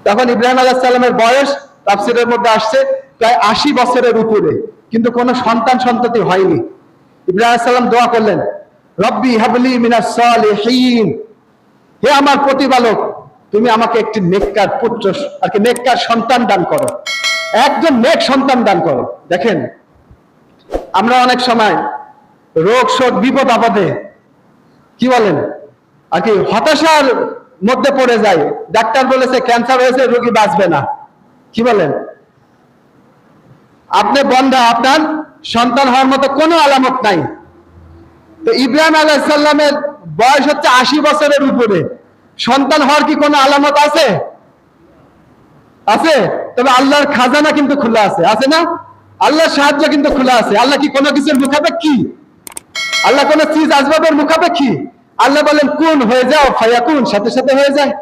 তখন ইব্রাহিম আলাইহিস সালামের বয়স তাফসীরের মধ্যে আসছে প্রায় 80 বছরের উপরে, কিন্তু কোনো সন্তান সন্ততি হয়নি। ইব্রাহিম আলাইহিস সালাম দোয়া করলেন, রব্বি হাবলি মিনাস সালিহিন, হে আমার প্রতিপালক, তুমি আমাকে একটি নেককার পুত্র আর কি নেককার সন্তান দান করো, একজন নেক সন্তান দান করো। দেখেন, আমরা অনেক সময় রোগ শোক বিপদ আপদে কি বলেন আর কি হতাশার মধ্যে পড়ে যায়। ডাক্তার বলেছে ক্যান্সার হয়েছে, রোগী বাঁচবে না, কি বলেন? আপনি বন্ধা, আপনার সন্তান হওয়ার মতো কোনো আলামত নাই। তো ইব্রাহিম আলাইহিস সালামের বয়স হচ্ছে 80 বছরের উপরে, সন্তান হওয়ার কি কোনো আলামত আছে? আছে। তবে আল্লাহর খাজানা কিন্তু খোলা আছে, আছে না? আল্লাহর সাহায্য কিন্তু খোলা আছে। আল্লাহ কি কোনো কিছুর মুখাপেক্ষী? আল্লাহ কোন চিজ আসবাবের মুখাপেক্ষী? আল্লাহ বলেন কুন হয়ে যাও, ফায়াকুন, সাথে সাথে হয়ে যায়।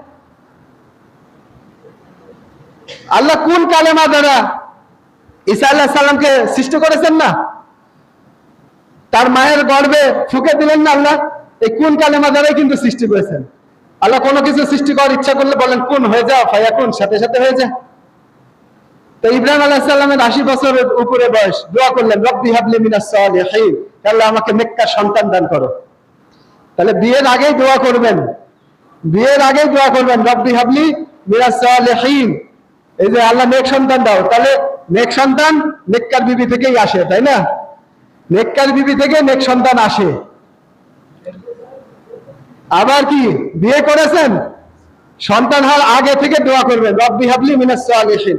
আল্লাহ কোন কালেমা দ্বারা ঈসা আলাইহিস সালামকে সৃষ্টি করেছেন না? তার মায়ের গর্ভে ফুঁকে দিলেন না আল্লাহ? এই কোন কালেমা দ্বারাই কিন্তু সৃষ্টি করেছেন। আল্লাহ কোনো কিছু সৃষ্টি করার ইচ্ছা করলে বলেন কুন হয়ে যাও, ফায়াকুন, সাথে সাথে হয়ে যায়। তো ইব্রাহিম আলাইহিস সালামের 80 বছরের উপরে বয়স, দোয়া করলেন রব্বি হাবলি মিনাস সালিহিন, আল্লাহ আমাকে নেককার সন্তান দান করো। তাহলে বিয়ের আগেই দোয়া করবেন, বিয়ের আগেই দোয়া করবেন রব্বি হাবলি মিনাস সালিহিন, এই যে আল্লাহ নেক সন্তান দাও। তাহলে নেক সন্তান নেককার বিবি থেকেই আসে, তাই না? নেককার বিবি থেকে নেক সন্তান আসে। আবার কি বিয়ে করেছেন, সন্তান হওয়ার আগে থেকে দোয়া করবেন রব্বি হাবলি মিনাস সালিহিন,